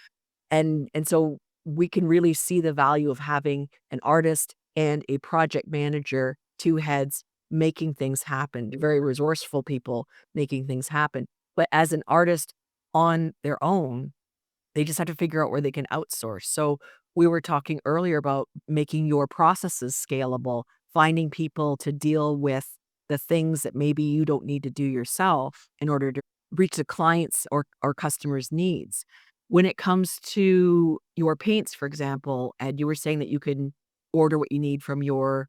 And so we can really see the value of having an artist and a project manager, two heads making things happen, very resourceful people making things happen. But as an artist on their own, they just have to figure out where they can outsource. So we were talking earlier about making your processes scalable, finding people to deal with the things that maybe you don't need to do yourself in order to reach the clients or customers' needs. When it comes to your paints, for example, Ed, you were saying that you can order what you need from your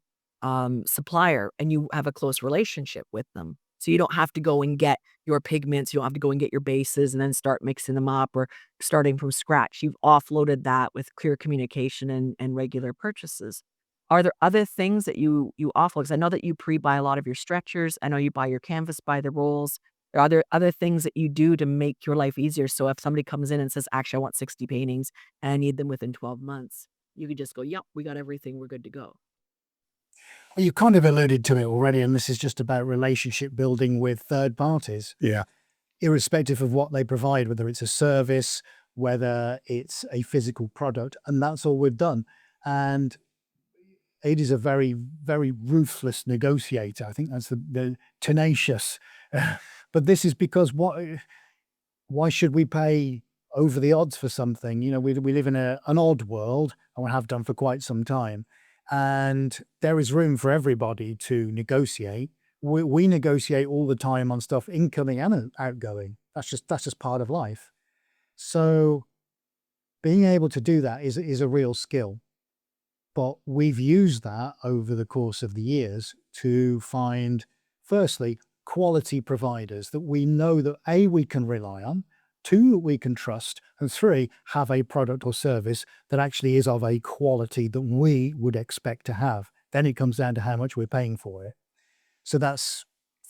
supplier and you have a close relationship with them. So you don't have to go and get your pigments, you don't have to go and get your bases and then start mixing them up or starting from scratch. You've offloaded that with clear communication and regular purchases. Are there other things that you offload? Because I know that you pre-buy a lot of your stretchers. I know you buy your canvas by the rolls. Are there other things that you do to make your life easier? So if somebody comes in and says, actually, I want 60 paintings and I need them within 12 months, you could just go, yep, we got everything. We're good to go. Well, you kind of alluded to it already, and this is just about relationship building with third parties, Yeah. irrespective of what they provide, whether it's a service, whether it's a physical product, and that's all we've done. And Aid is a very, very ruthless negotiator. I think that's the tenacious. But this is because why should we pay over the odds for something? You know, we live in an odd world, and we have done for quite some time. And there is room for everybody to negotiate. We negotiate all the time on stuff incoming and outgoing. That's just part of life. So being able to do that is a real skill. But we've used that over the course of the years to find, firstly, quality providers that we know that A, we can rely on, two, that we can trust, and three, have a product or service that actually is of a quality that we would expect to have. Then it comes down to how much we're paying for it. So that's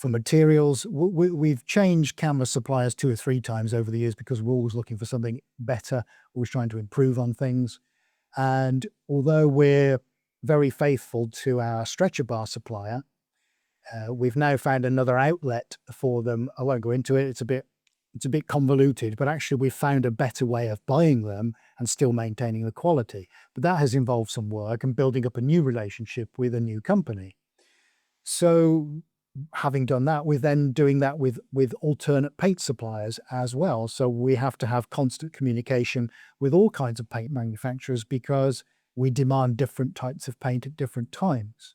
For materials, we've changed canvas suppliers 2 or 3 times over the years because we're always looking for something better, always trying to improve on things. And although we're very faithful to our stretcher bar supplier, we've now found another outlet for them. I won't go into it. It's a bit convoluted, but actually we've found a better way of buying them and still maintaining the quality. But that has involved some work and building up a new relationship with a new company. So having done that, we're then doing that with alternate paint suppliers as well. So we have to have constant communication with all kinds of paint manufacturers because we demand different types of paint at different times.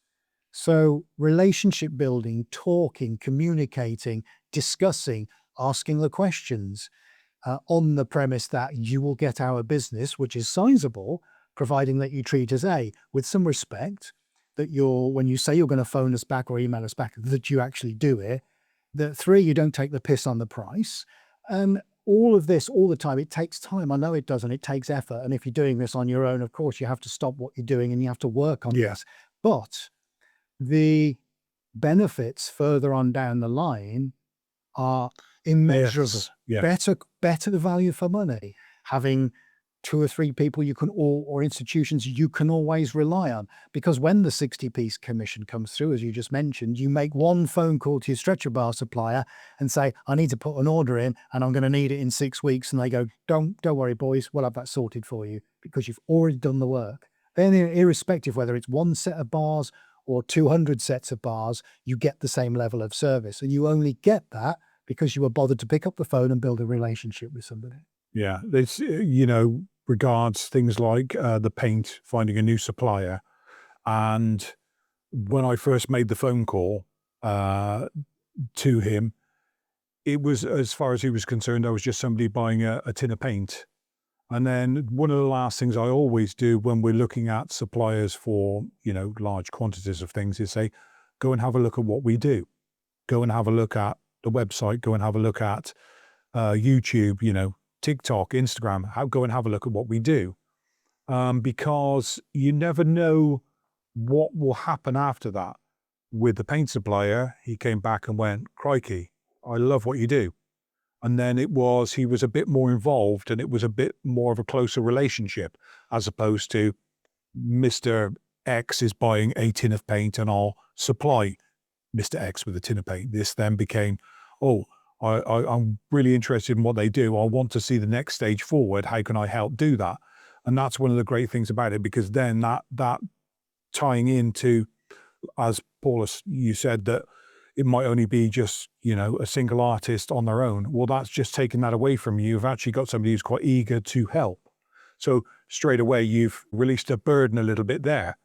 So relationship building, talking, communicating, discussing, asking the questions on the premise that you will get our business, which is sizable, providing that you treat us with some respect, that when you say you're going to phone us back or email us back, that you actually do it. That 3, you don't take the piss on the price. And all of this, all the time, it takes time. I know it does, and it takes effort. And if you're doing this on your own, of course, you have to stop what you're doing and you have to work on this. But the benefits further on down the line are immeasurable. Better value for money. Having 2 or 3 people you can or institutions you can always rely on, because when the 60-piece commission comes through, as you just mentioned, you make one phone call to your stretcher bar supplier and say, I need to put an order in and I'm going to need it in 6 weeks. And they go, don't worry, boys, we'll have that sorted for you, because you've already done the work. Then irrespective whether it's 1 set of bars or 200 sets of bars, you get the same level of service. And you only get that because you were bothered to pick up the phone and build a relationship with somebody. Yeah, it's, regards things like the paint, finding a new supplier. And when I first made the phone call to him, it was, as far as he was concerned, I was just somebody buying a tin of paint. And then one of the last things I always do when we're looking at suppliers for, large quantities of things is say, go and have a look at what we do. Go and have a look at the website, go and have a look at YouTube, TikTok, Instagram, go and have a look at what we do. Because you never know what will happen after that. With the paint supplier, he came back and went, crikey, I love what you do. And then he was a bit more involved and it was a bit more of a closer relationship, as opposed to Mr. X is buying a tin of paint and I'll supply Mr. X with a tin of paint. This then became, I'm really interested in what they do. I want to see the next stage forward. How can I help do that? And that's one of the great things about it, because then that tying into, as Paula, you said, that it might only be just, a single artist on their own. Well, that's just taking that away from you. You've actually got somebody who's quite eager to help. So straight away, you've released a burden a little bit there.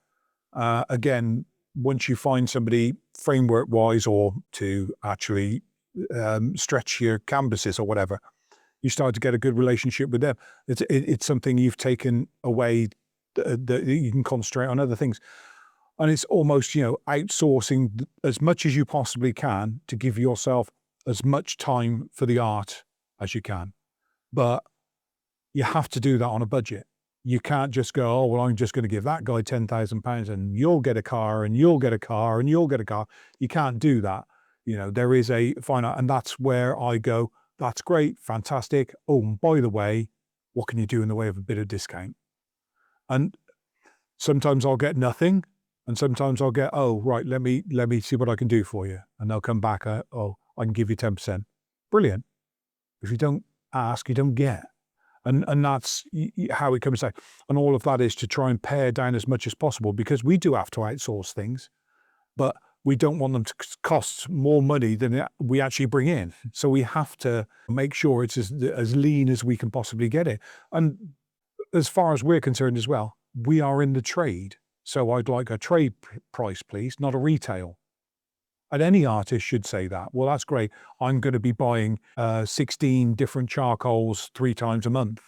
Again, once you find somebody framework-wise or to actually stretch your canvases or whatever, you start to get a good relationship with them. It's something you've taken away that you can concentrate on other things. And it's almost, outsourcing as much as you possibly can to give yourself as much time for the art as you can. But you have to do that on a budget. You can't just go, oh, well, I'm just going to give that guy £10,000 and you'll get a car and you'll get a car and you'll get a car. You can't do that. There is a finite, and that's where I go, that's great, fantastic. Oh, and by the way, what can you do in the way of a bit of discount? And sometimes I'll get nothing. And sometimes I'll get, oh, right, let me see what I can do for you. And they'll come back, I can give you 10%. Brilliant. If you don't ask, you don't get. And that's how it comes out. And all of that is to try and pare down as much as possible, because we do have to outsource things, but we don't want them to cost more money than we actually bring in. So we have to make sure it's as lean as we can possibly get it. And as far as we're concerned as well, we are in the trade. So I'd like a trade price, please, not a retail. And any artist should say that. Well, that's great. I'm going to be buying 16 different charcoals 3 times a month.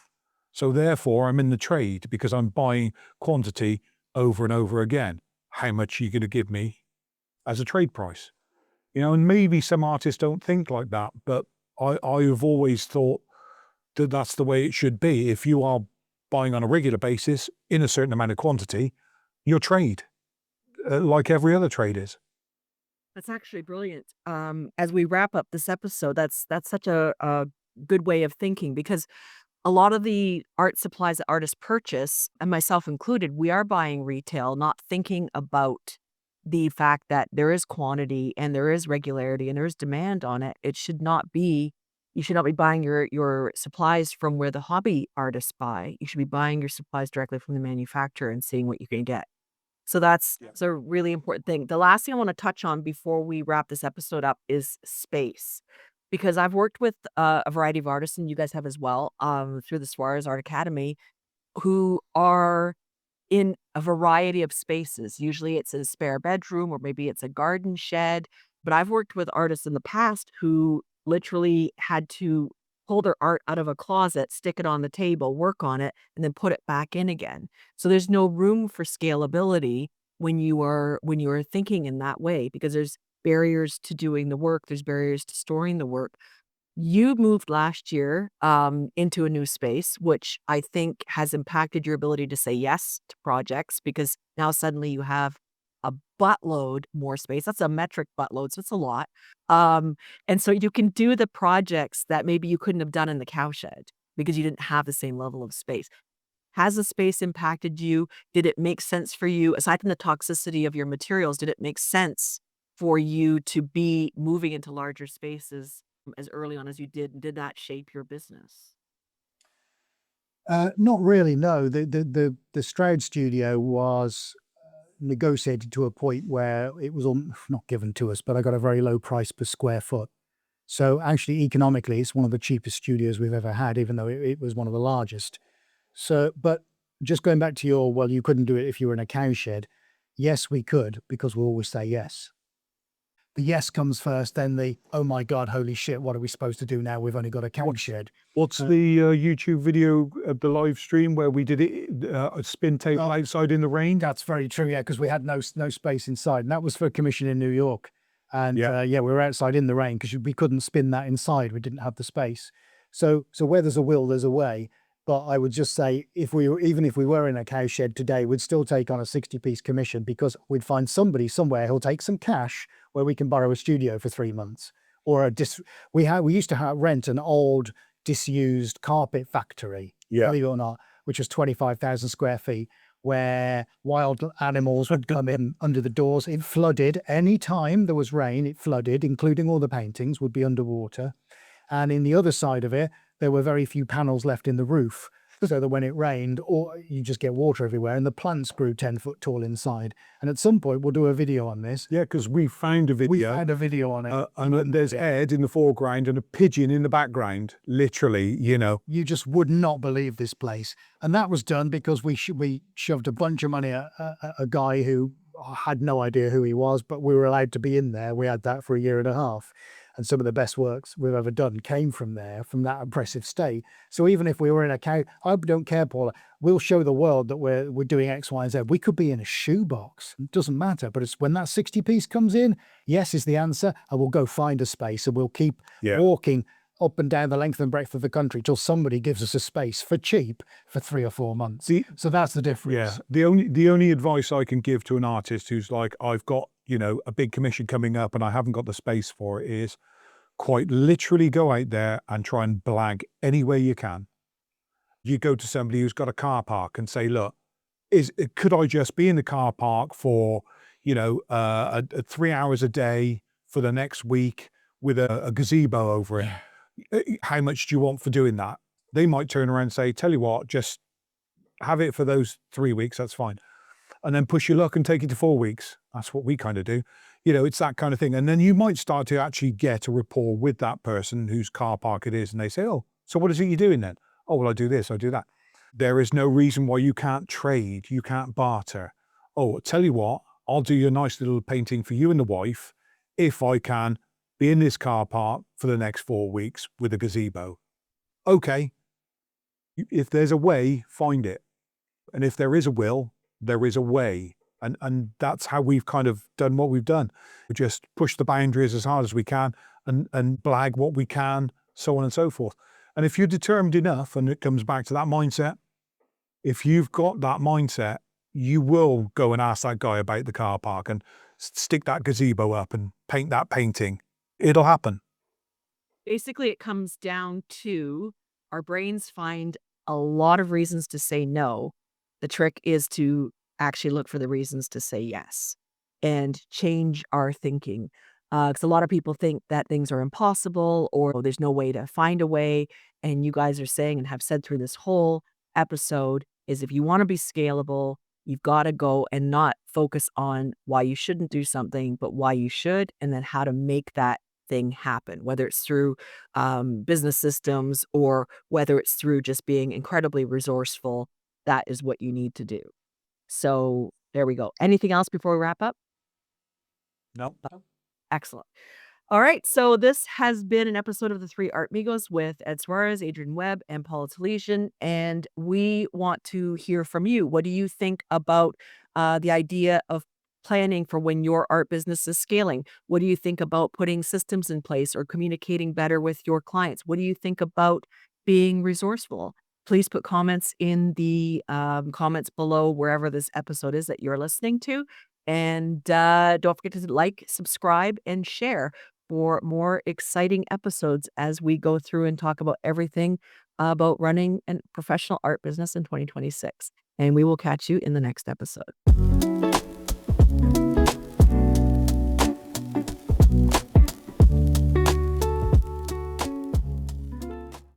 So therefore, I'm in the trade because I'm buying quantity over and over again. How much are you going to give me as a trade price? And maybe some artists don't think like that, but I've always thought that that's the way it should be. If you are buying on a regular basis in a certain amount of quantity, your trade, like every other trade is. That's actually brilliant. As we wrap up this episode, that's such a good way of thinking because a lot of the art supplies that artists purchase, and myself included, we are buying retail, not thinking about the fact that there is quantity and there is regularity and there is demand on it. It should not be you should not be buying your supplies from where the hobby artists buy. You should be buying your supplies directly from the manufacturer and seeing what you can get. So that's a really important thing. The last thing I want to touch on before we wrap this episode up is space. Because I've worked with a variety of artists, and you guys have as well, through the Swarez Art Academy, who are in a variety of spaces. Usually it's a spare bedroom or maybe it's a garden shed. But I've worked with artists in the past who literally had to pull their art out of a closet, stick it on the table, work on it, and then put it back in again. So there's no room for scalability when you are thinking in that way because there's barriers to doing the work, there's barriers to storing the work. You moved last year, into a new space, which I think has impacted your ability to say yes to projects because now suddenly you have a buttload more space. That's a metric buttload, so it's a lot. Um, and so you can do the projects that maybe you couldn't have done in the cowshed because you didn't have the same level of space. Has the space impacted you? Did it make sense for you? Aside from the toxicity of your materials, did it make sense for you to be moving into larger spaces as early on as you did? And did that shape your business? Not really, no. The Stroud studio was negotiated to a point where it was not given to us, but I got a very low price per square foot. So actually, economically, it's one of the cheapest studios we've ever had, even though it was one of the largest. So, but just going back to your, well, you couldn't do it if you were in a cowshed. Yes, we could, because we always say yes. The yes comes first, then the, oh my God, holy shit, what are we supposed to do now? We've only got a cowshed. What's the YouTube video of the live stream where we did it, a spin table outside in the rain? That's very true, yeah, because we had no space inside. And that was for a commission in New York. And Yeah. yeah, we were outside in the rain because we couldn't spin that inside. We didn't have the space. So where there's a will, there's a way. But I would just say, even if we were in a cowshed today, we'd still take on a 60-piece commission because we'd find somebody somewhere who'll take some cash where we can borrow a studio for 3 months. Or we used to rent an old disused carpet factory, believe it or not, which was 25,000 square feet, where wild animals would come in under the doors. It flooded any time there was rain. It flooded, including all the paintings would be underwater. And in the other side of it, there were very few panels left in the roof, so that when it rained, or you just get water everywhere, and the plants grew 10 foot tall inside. And at some point, we'll do a video on this. Yeah, because we found a video. We had a video on it. And there's Ed in the foreground and a pigeon in the background, literally, You just would not believe this place. And that was done because we shoved a bunch of money at a guy who had no idea who he was, but we were allowed to be in there. We had that for a year and a half. And some of the best works we've ever done came from there, from that impressive state. So even if we were in a cow, I don't care, Paula. We'll show the world that we're doing X, Y, and Z. We could be in a shoebox. It doesn't matter. But it's when that 60-piece comes in, yes is the answer. And we'll go find a space and we'll keep walking up and down the length and breadth of the country till somebody gives us a space for cheap for 3 or 4 months. So that's the difference. Yeah. The only advice I can give to an artist who's like, I've got, a big commission coming up and I haven't got the space for it is quite literally go out there and try and blag any way you can. You go to somebody who's got a car park and say, look, could I just be in the car park for, 3 hours a day for the next week with a gazebo over it? How much do you want for doing that? They might turn around and say, tell you what, just have it for those 3 weeks, that's fine. And then push your luck and take it to 4 weeks. That's what we kind of do. It's that kind of thing. And then you might start to actually get a rapport with that person whose car park it is. And they say, oh, so what is it you're doing then? Oh, well, I do this, I do that. There is no reason why you can't trade, you can't barter. Oh, I'll tell you what, I'll do you a nice little painting for you and the wife if I can be in this car park for the next 4 weeks with a gazebo. Okay. If there's a way, find it. And if there is a will, there is a way. And that's how we've kind of done what we've done. We just push the boundaries as hard as we can and blag what we can, so on and so forth. And if you're determined enough, and it comes back to that mindset, if you've got that mindset, you will go and ask that guy about the car park. And stick that gazebo up and paint that painting. It'll happen. Basically, it comes down to our brains find a lot of reasons to say no. The trick is to actually look for the reasons to say yes and change our thinking. Because a lot of people think that things are impossible or there's no way to find a way. And you guys are saying and have said through this whole episode is if you want to be scalable, you've got to go and not focus on why you shouldn't do something, but why you should, and then how to make that thing happen, whether it's through business systems or whether it's through just being incredibly resourceful. That is what you need to do. So there we go. Anything else before we wrap up? No. Excellent. All right. So this has been an episode of the Three Artmigos with Ed Swarez, Adrian Webb, and Paula Telizyn. And we want to hear from you. What do you think about the idea of planning for when your art business is scaling? What do you think about putting systems in place or communicating better with your clients? What do you think about being resourceful? Please put comments in the comments below wherever this episode is that you're listening to. And don't forget to like, subscribe, and share for more exciting episodes as we go through and talk about everything about running a professional art business in 2026. And we will catch you in the next episode.